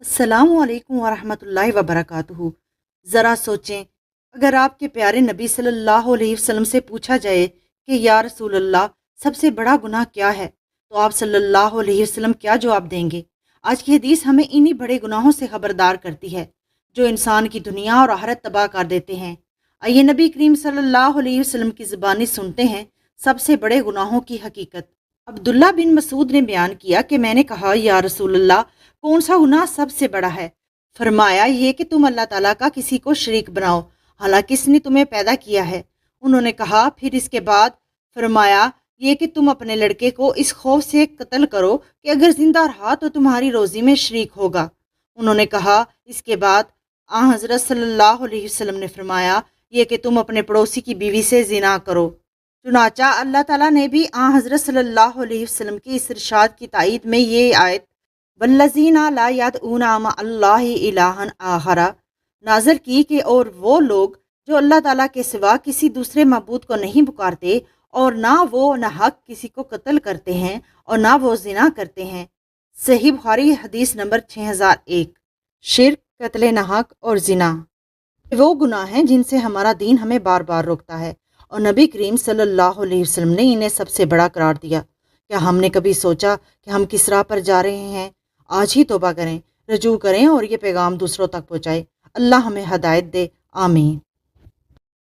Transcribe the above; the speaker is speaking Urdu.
السلام علیکم ورحمۃ اللہ وبرکاتہ۔ ذرا سوچیں، اگر آپ کے پیارے نبی صلی اللہ علیہ وسلم سے پوچھا جائے کہ یا رسول اللہ سب سے بڑا گناہ کیا ہے، تو آپ صلی اللہ علیہ وسلم کیا جواب دیں گے؟ آج کی حدیث ہمیں انہی بڑے گناہوں سے خبردار کرتی ہے جو انسان کی دنیا اور آخرت تباہ کر دیتے ہیں۔ آئیے نبی کریم صلی اللہ علیہ وسلم کی زبانی سنتے ہیں سب سے بڑے گناہوں کی حقیقت۔ عبداللہ بن مسعود نے بیان کیا کہ میں نے کہا یا رسول اللہ کون سا گناہ سب سے بڑا ہے؟ فرمایا یہ کہ تم اللہ تعالیٰ کا کسی کو شریک بناؤ حالانکہ اس نے تمہیں پیدا کیا ہے۔ انہوں نے کہا پھر اس کے بعد؟ فرمایا یہ کہ تم اپنے لڑکے کو اس خوف سے قتل کرو کہ اگر زندہ رہا تو تمہاری روزی میں شریک ہوگا۔ انہوں نے کہا اس کے بعد؟ حضرت صلی اللہ علیہ وسلم نے فرمایا یہ کہ تم اپنے پڑوسی کی بیوی سے زنا کرو۔ چنانچہ اللہ تعالیٰ نے بھی حضرت صلی اللہ علیہ وسلم کی اس ارشاد کی تائید میں یہ آیت والذین لا یدعون مع اللہ الہا آخر نازل کی کہ اور وہ لوگ جو اللہ تعالیٰ کے سوا کسی دوسرے معبود کو نہیں پکارتے اور نہ وہ نہ حق کسی کو قتل کرتے ہیں اور نہ وہ زنا کرتے ہیں۔ صحیح بخاری حدیث نمبر 6001۔ شرک، قتل نہ حق اور زنا وہ گناہ ہیں جن سے ہمارا دین ہمیں بار بار روکتا ہے، اور نبی کریم صلی اللہ علیہ وسلم نے انہیں سب سے بڑا قرار دیا۔ کیا ہم نے کبھی سوچا کہ ہم کس راہ پر جا رہے ہیں؟ آج ہی توبہ کریں، رجوع کریں اور یہ پیغام دوسروں تک پہنچائیں۔ اللہ ہمیں ہدایت دے، آمین۔